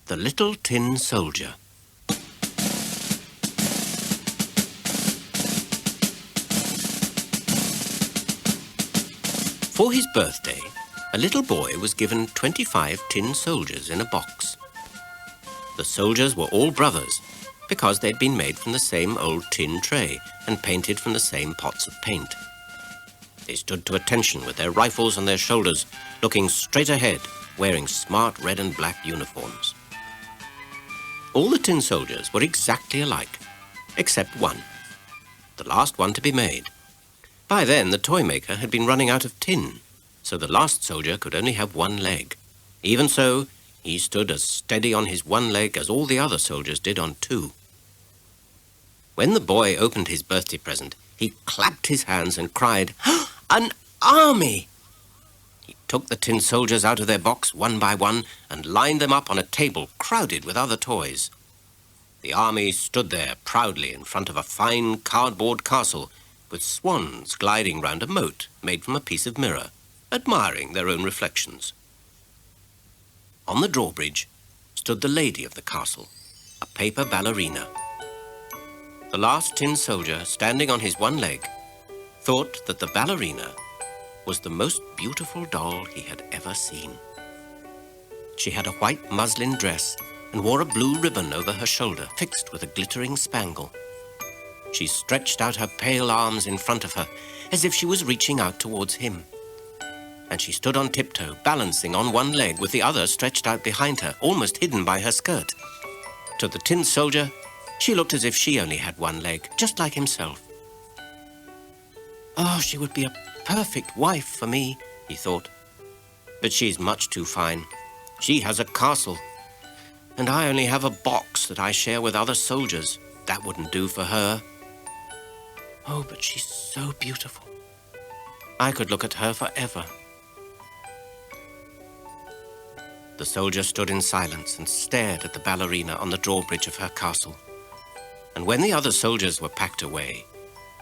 The Little Tin Soldier. For his birthday, a little boy was given 25 tin soldiers in a box. The soldiers were all brothers because they'd been made from the same old tin tray and painted from the same pots of paint. They stood to attention with their rifles on their shoulders, looking straight ahead, wearing smart red and black uniforms. All the tin soldiers were exactly alike, except one, the last one to be made. By then, the toy maker had been running out of tin, so the last soldier could only have one leg. Even so, he stood as steady on his one leg as all the other soldiers did on two. When the boy opened his birthday present, he clapped his hands and cried, "An army!" He took the tin soldiers out of their box one by one and lined them up on a table crowded with other toys. The army stood there proudly in front of a fine cardboard castle with swans gliding round a moat made from a piece of mirror, admiring their own reflections. On the drawbridge stood the lady of the castle, a paper ballerina. The last tin soldier, standing on his one leg, thought that the ballerina was the most beautiful doll he had ever seen. She had a white muslin dress and wore a blue ribbon over her shoulder, fixed with a glittering spangle. She stretched out her pale arms in front of her, as if she was reaching out towards him. And she stood on tiptoe, balancing on one leg with the other stretched out behind her, almost hidden by her skirt. To the tin soldier, she looked as if she only had one leg, just like himself. "Oh, she would be a perfect wife for me," he thought. "But she's much too fine. She has a castle, and I only have a box that I share with other soldiers. That wouldn't do for her. Oh, but she's so beautiful. I could look at her forever." The soldier stood in silence and stared at the ballerina on the drawbridge of her castle. And when the other soldiers were packed away,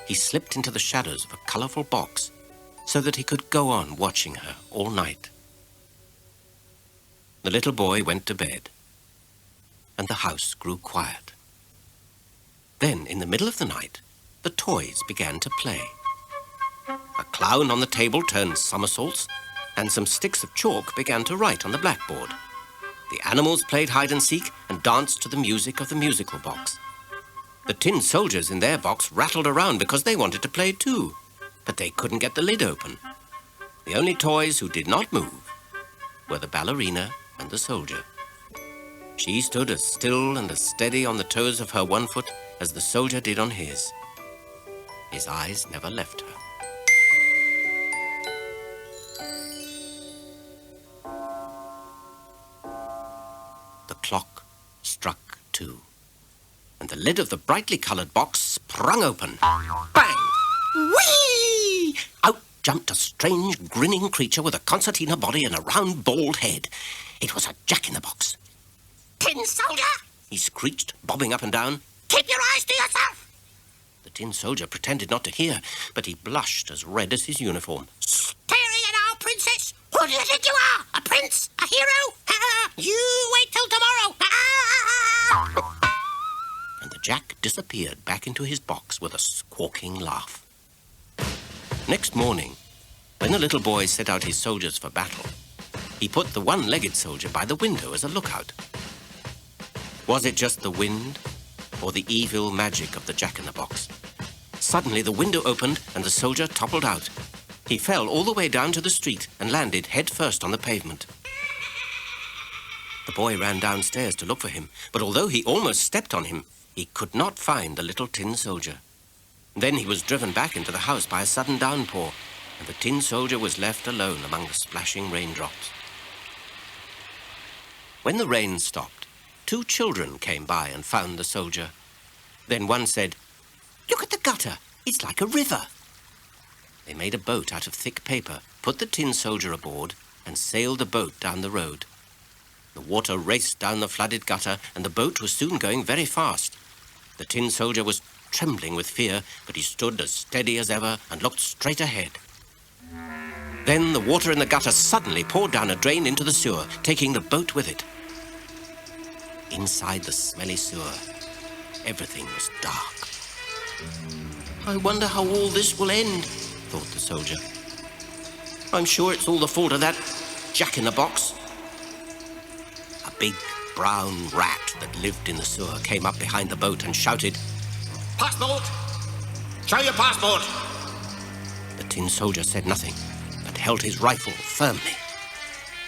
he slipped into the shadows of a colorful box so that he could go on watching her all night. The little boy went to bed, and the house grew quiet. Then, in the middle of the night, the toys began to play. A clown on the table turned somersaults, and some sticks of chalk began to write on the blackboard. The animals played hide-and-seek and danced to the music of the musical box. The tin soldiers in their box rattled around because they wanted to play too, but they couldn't get the lid open. The only toys who did not move were the ballerina and the soldier. She stood as still and as steady on the toes of her one foot as the soldier did on his. His eyes never left her. The clock struck 2, and the lid of the brightly coloured box sprung open. Bang! Whee! Out jumped a strange, grinning creature with a concertina body and a round, bald head. It was a jack-in-the-box. "Tin soldier!" he screeched, bobbing up and down. "Keep your eyes to yourself!" The tin soldier pretended not to hear, but he blushed as red as his uniform. "Staring at our princess! Who do you think you are? A prince? A hero? You wait till tomorrow!" And the jack disappeared back into his box with a squawking laugh. Next morning, when the little boy set out his soldiers for battle, he put the one-legged soldier by the window as a lookout. Was it just the wind, or the evil magic of the jack-in-the-box? Suddenly the window opened and the soldier toppled out. He fell all the way down to the street and landed head first on the pavement. The boy ran downstairs to look for him, but although he almost stepped on him, he could not find the little tin soldier. Then he was driven back into the house by a sudden downpour, and the tin soldier was left alone among the splashing raindrops. When the rain stopped, 2 children came by and found the soldier. Then one said, "Look at the gutter, it's like a river." They made a boat out of thick paper, put the tin soldier aboard, and sailed the boat down the road. The water raced down the flooded gutter, and the boat was soon going very fast. The tin soldier was trembling with fear, but he stood as steady as ever and looked straight ahead. Then the water in the gutter suddenly poured down a drain into the sewer, taking the boat with it. inside the smelly sewer. Everything was dark. I wonder how all this will end, thought the soldier. I'm sure it's all the fault of that Jack-in-the-Box. A big brown rat that lived in the sewer came up behind the boat and shouted, "Passport! Show your passport!" The tin soldier said nothing, but held his rifle firmly.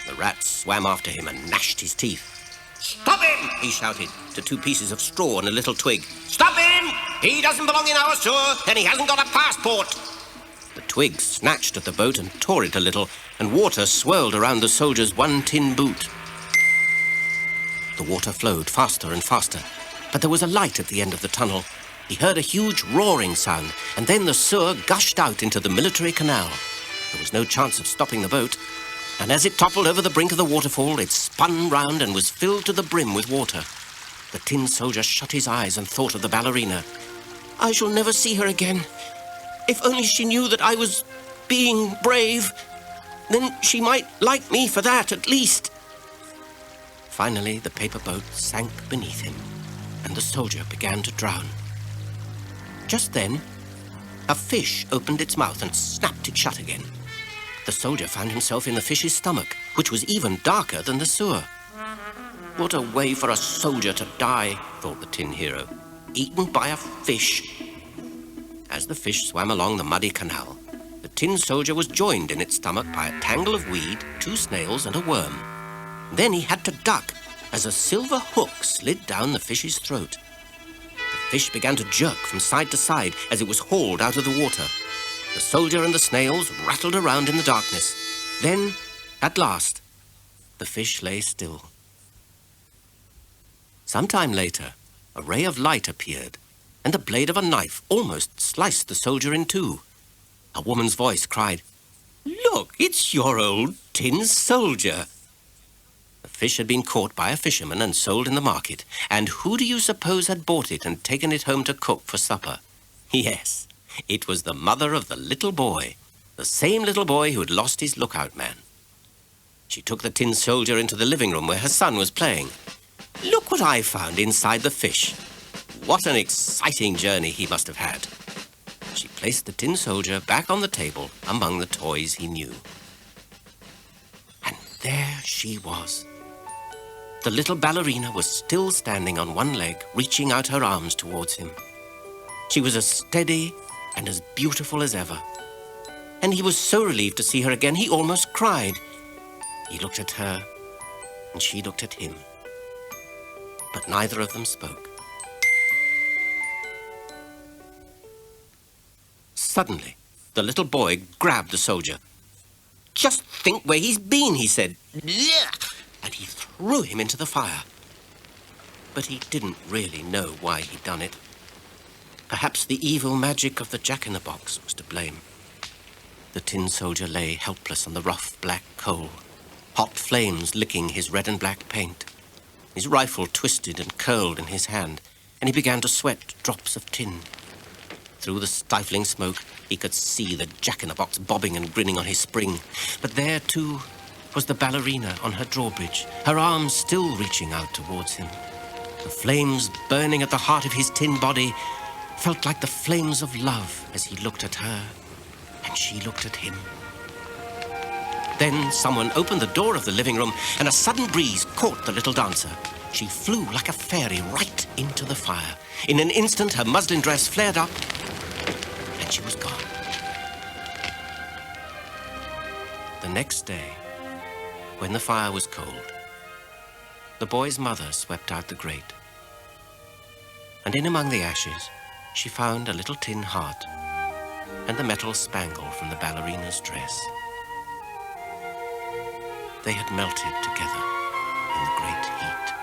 The rat swam after him and gnashed his teeth. "Stop him!" he shouted to two pieces of straw and a little twig. "Stop him! He doesn't belong in our sewer, and he hasn't got a passport!" The twigs snatched at the boat and tore it a little, and water swirled around the soldier's one tin boot. The water flowed faster and faster, but there was a light at the end of the tunnel. He heard a huge roaring sound, and then the sewer gushed out into the military canal. There was no chance of stopping the boat, and as it toppled over the brink of the waterfall, it spun round and was filled to the brim with water. The tin soldier shut his eyes and thought of the ballerina. I shall never see her again. If only she knew that I was being brave, then she might like me for that, at least. Finally, the paper boat sank beneath him, and the soldier began to drown. Just then, a fish opened its mouth and snapped it shut again. The soldier found himself in the fish's stomach, which was even darker than the sewer. What a way for a soldier to die, thought the tin hero. Eaten by a fish. As the fish swam along the muddy canal, the tin soldier was joined in its stomach by a tangle of weed, 2 snails and a worm. Then he had to duck as a silver hook slid down the fish's throat. The fish began to jerk from side to side as it was hauled out of the water. The soldier and the snails rattled around in the darkness. Then, at last, the fish lay still. Some time later, a ray of light appeared, and the blade of a knife almost sliced the soldier in two. A woman's voice cried, "Look, it's your old tin soldier." The fish had been caught by a fisherman and sold in the market, and who do you suppose had bought it and taken it home to cook for supper? Yes, it was the mother of the little boy, the same little boy who had lost his lookout man. She took the tin soldier into the living room where her son was playing. "Look what I found inside the fish. What an exciting journey he must have had." She placed the tin soldier back on the table among the toys he knew. And there she was. The little ballerina was still standing on one leg, reaching out her arms towards him. She was as steady and as beautiful as ever. And he was so relieved to see her again, he almost cried. He looked at her, and she looked at him. But neither of them spoke. Suddenly, the little boy grabbed the soldier. "Just think where he's been," he said. And he threw him into the fire. But he didn't really know why he'd done it. Perhaps the evil magic of the Jack-in-the-Box was to blame. The tin soldier lay helpless on the rough black coal, hot flames licking his red and black paint. His rifle twisted and curled in his hand, and he began to sweat drops of tin. Through the stifling smoke, he could see the Jack-in-the-Box bobbing and grinning on his spring. But there, too, was the ballerina on her drawbridge, her arms still reaching out towards him. The flames burning at the heart of his tin body felt like the flames of love as he looked at her, and she looked at him. Then someone opened the door of the living room, and a sudden breeze caught the little dancer. She flew like a fairy right into the fire. In an instant, her muslin dress flared up, and she was gone. The next day, when the fire was cold, the boy's mother swept out the grate. And in among the ashes, she found a little tin heart and the metal spangle from the ballerina's dress. They had melted together in the great heat.